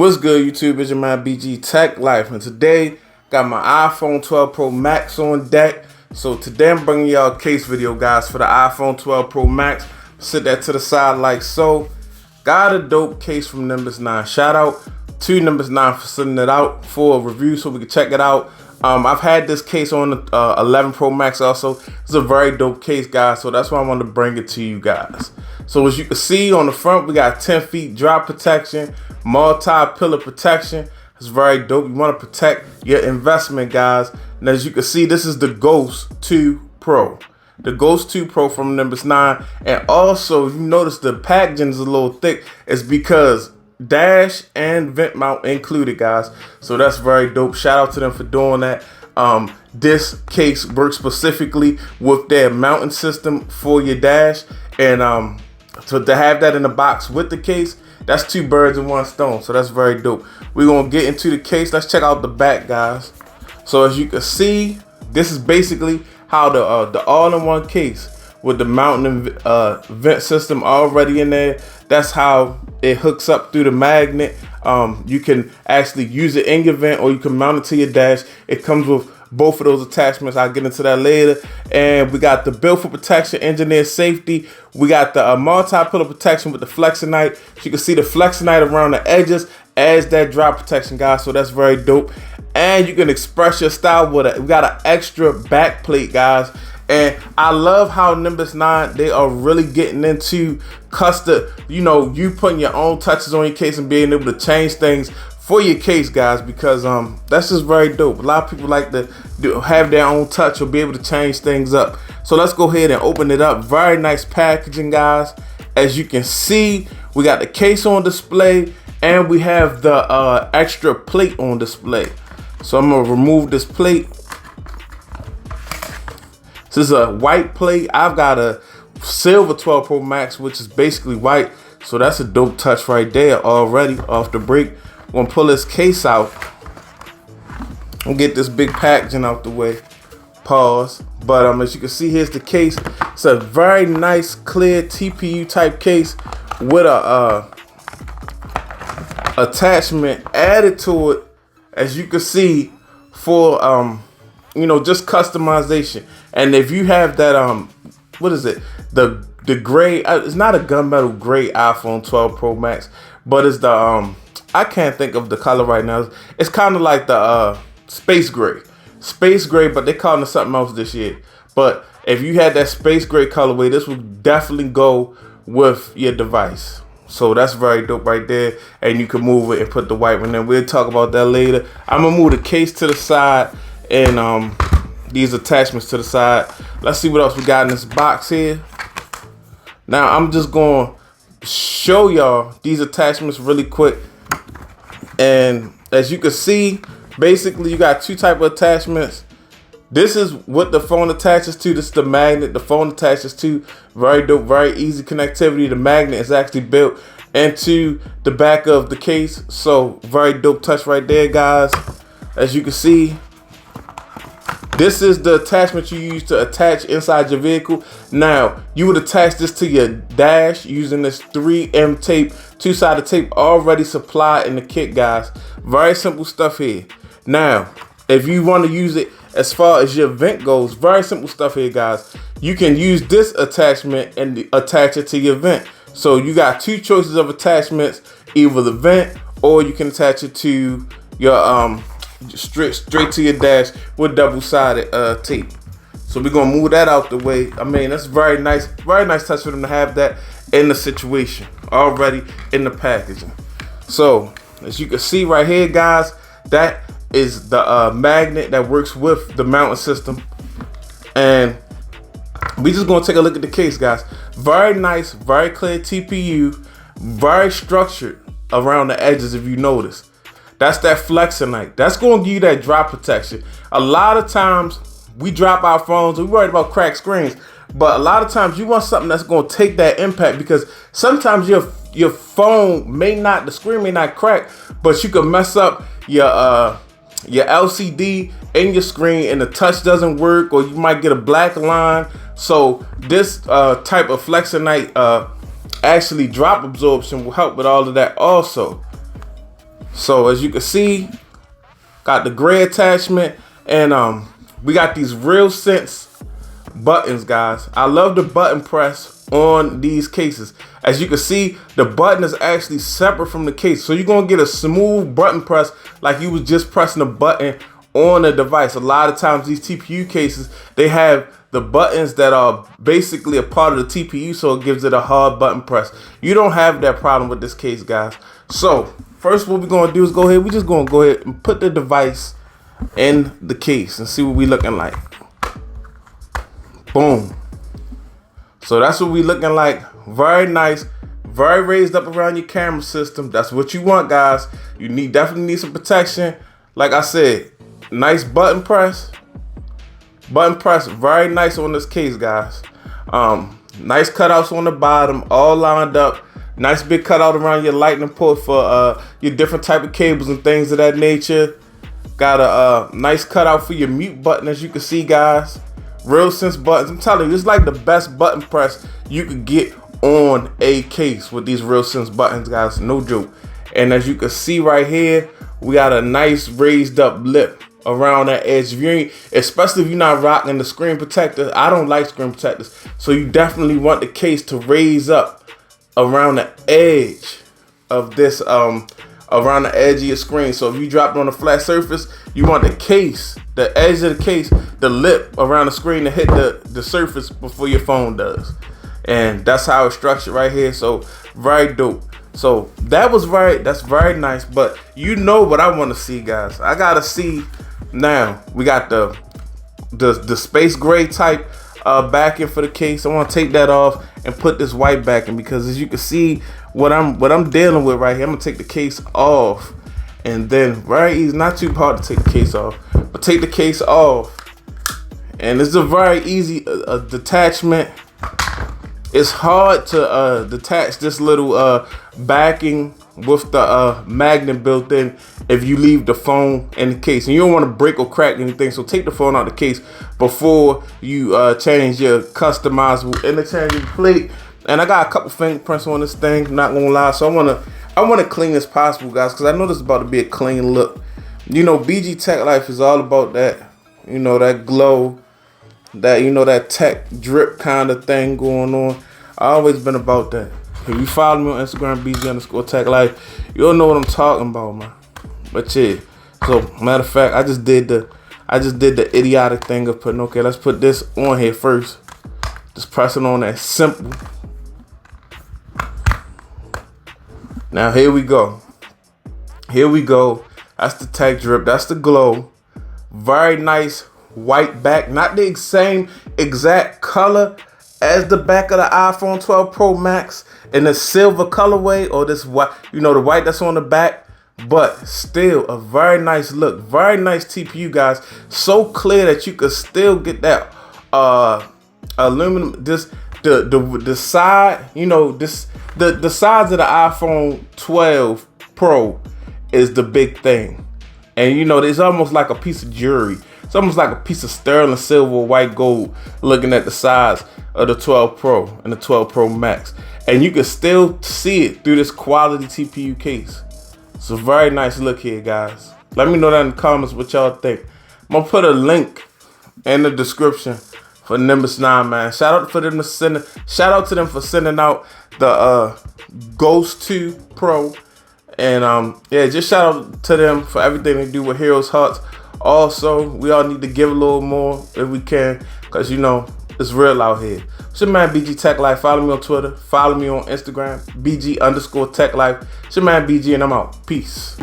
What's good, YouTube? It's your man BG Tech Life, and today got my iPhone 12 Pro Max on deck. So today I'm bringing y'all a case video, guys, for the iPhone 12 Pro Max. Sit that to the side like so. Got a dope case from Nimbus9. Shout out to Nimbus9 for sending it out for a review so we can check it out. I've had this case on the 11 Pro Max also. It's a very dope case, guys, so that's why I wanted to bring it to you guys. So as you can see on the front, we got 10 feet drop protection, multi-pillar protection. It's very dope. You want to protect your investment, guys. And as you can see, this is the Ghost 2 Pro. The Ghost 2 Pro from Nimbus9. And also, you notice the packaging is a little thick. It's because dash and vent mount included, guys. So that's very dope. Shout out to them for doing that. This case works specifically with their mounting system for your dash. And so to have that in the box with the case, that's two birds with one stone. So that's very dope. We're going to get into the case. Let's check out the back, guys. So as you can see, this is basically how the all-in-one case with the mounting vent system already in there. That's how it hooks up through the magnet. You can actually use it in your vent, or you can mount it to your dash. It comes with both of those attachments. I'll get into that later. And we got the built for protection, engineered safety. We got the multi-pillar protection with the Flexonite. So you can see the Flexonite around the edges as that drop protection, guys. So that's very dope. And you can express your style with it. We got an extra back plate, guys. And I love how Nimbus9, they are really getting into custom, you putting your own touches on your case and being able to change things for your case, guys, because that's just very dope. A lot of people like to have their own touch or be able to change things up. So let's go ahead and open it up. Very nice packaging, guys. As you can see, we got the case on display and we have the extra plate on display. So I'm gonna remove this plate. This is a white plate. I've got a silver 12 Pro Max, which is basically white. So that's a dope touch right there already off the break. I'm gonna pull this case out and get this big packaging out the way. Pause. But as you can see, here's the case. It's a very nice, clear TPU type case with a attachment added to it, as you can see, for just customization. And if you have that what is it, the gray, it's not a gunmetal gray iPhone 12 Pro Max, but it's the I can't think of the color right now. It's kind of like the space gray, but they calling it something else this year. But if you had that space gray colorway, this would definitely go with your device. So that's very dope right there. And you can move it and put the white one in. We'll talk about that later. I'm gonna move the case to the side and these attachments to the side. Let's see what else we got in this box here. Now I'm just gonna show y'all these attachments really quick. And as you can see, basically you got two type of attachments. This is what the phone attaches to. This is the magnet the phone attaches to. Very dope, very easy connectivity. The magnet is actually built into the back of the case. So very dope touch right there, guys. As you can see, this is the attachment you use to attach inside your vehicle. Now, you would attach this to your dash using this 3M tape, two-sided tape already supplied in the kit, guys. Very simple stuff here. Now, if you want to use it as far as your vent goes, very simple stuff here, guys. You can use this attachment and attach it to your vent. So you got two choices of attachments, either the vent or you can attach it to your straight to your dash with double-sided tape. So we're gonna move that out the way. I mean, that's very nice touch for them to have that in the situation already in the packaging. So as you can see right here, guys, that is the magnet that works with the mounting system. And we just gonna take a look at the case, guys. Very nice, very clear TPU, very structured around the edges, if you notice. That's that Flexonite. That's going to give you that drop protection. A lot of times we drop our phones, we're worried about cracked screens, but a lot of times you want something that's going to take that impact, because sometimes your phone the screen may not crack, but you can mess up your LCD in your screen and the touch doesn't work, or you might get a black line. So this type of Flexonite actually drop absorption will help with all of that also. So as you can see, got the gray attachment, and we got these RealSense buttons, guys. I love the button press on these cases. As you can see, the button is actually separate from the case, so you're gonna get a smooth button press like you was just pressing a button on the device. A lot of times these TPU cases, they have the buttons that are basically a part of the TPU, so it gives it a hard button press. You don't have that problem with this case, guys. So first, what we're gonna do is we're just gonna go ahead and put the device in the case and see what we looking like. Boom. So that's what we looking like. Very nice, very raised up around your camera system. That's what you want, guys. You definitely need some protection. Like I said, nice button press. Button press, very nice on this case, guys. Nice cutouts on the bottom, all lined up. Nice big cutout around your lightning port for your different type of cables and things of that nature. Got a nice cutout for your mute button, as you can see, guys. RealSense buttons. I'm telling you, it's like the best button press you could get on a case with these RealSense buttons, guys. No joke. And as you can see right here, we got a nice raised up lip around that edge. Especially if you're not rocking the screen protector. I don't like screen protectors, so you definitely want the case to raise up around the edge of this, around the edge of your screen. So if you drop it on a flat surface, you want the case, the edge of the case, the lip around the screen to hit the surface before your phone does. And that's how it's structured right here. So very dope. So that's very nice. But you know what I want to see, guys. I gotta see now. We got the space gray type backing for the case. I want to take that off and put this white backing, because as you can see, what I'm dealing with right here, I'm gonna take the case off, and then very easy, not too hard to take the case off, but take the case off, and it's a very easy detachment. It's hard to detach this little backing with the magnet built in if you leave the phone in the case, and you don't want to break or crack anything. So take the phone out of the case before you change your customizable interchangeable plate. And I got a couple fingerprints on this thing, not gonna lie. So I want to clean as possible, guys, because I know this is about to be a clean look. You know, BG Tech Life is all about that, you know, that glow, that, you know, that tech drip kind of thing going on. I always been about that. If you follow me on Instagram, BG_Tech Life, you'll know what I'm talking about, man. But yeah, so matter of fact, I just did the idiotic thing of putting, okay, let's put this on here first. Just pressing on that simple. Now here we go. Here we go. That's the tech drip. That's the glow. Very nice white back. Not the same exact color as the back of the iPhone 12 Pro Max in the silver colorway, or this white, you know, the white that's on the back, but still a very nice look. Very nice TPU, guys. So clear that you could still get that aluminum, the side, you know, the sides of the iPhone 12 Pro is the big thing. And you know, it's almost like a piece of jewelry. It's almost like a piece of sterling silver, white gold, looking at the sides of the 12 Pro and the 12 Pro Max. And you can still see it through this quality TPU case. It's a very nice look here, guys. Let me know that in the comments what y'all think. I'm gonna put a link in the description for Nimbus9, man. Shout out to them for sending out the Ghost 2 Pro. And yeah, just shout out to them for everything they do with Heroes Hearts. Also, we all need to give a little more if we can, because you know, it's real out here. It's your man BG Tech Life. Follow me on Twitter. Follow me on Instagram, BG_Tech Life. It's your man BG, and I'm out. Peace.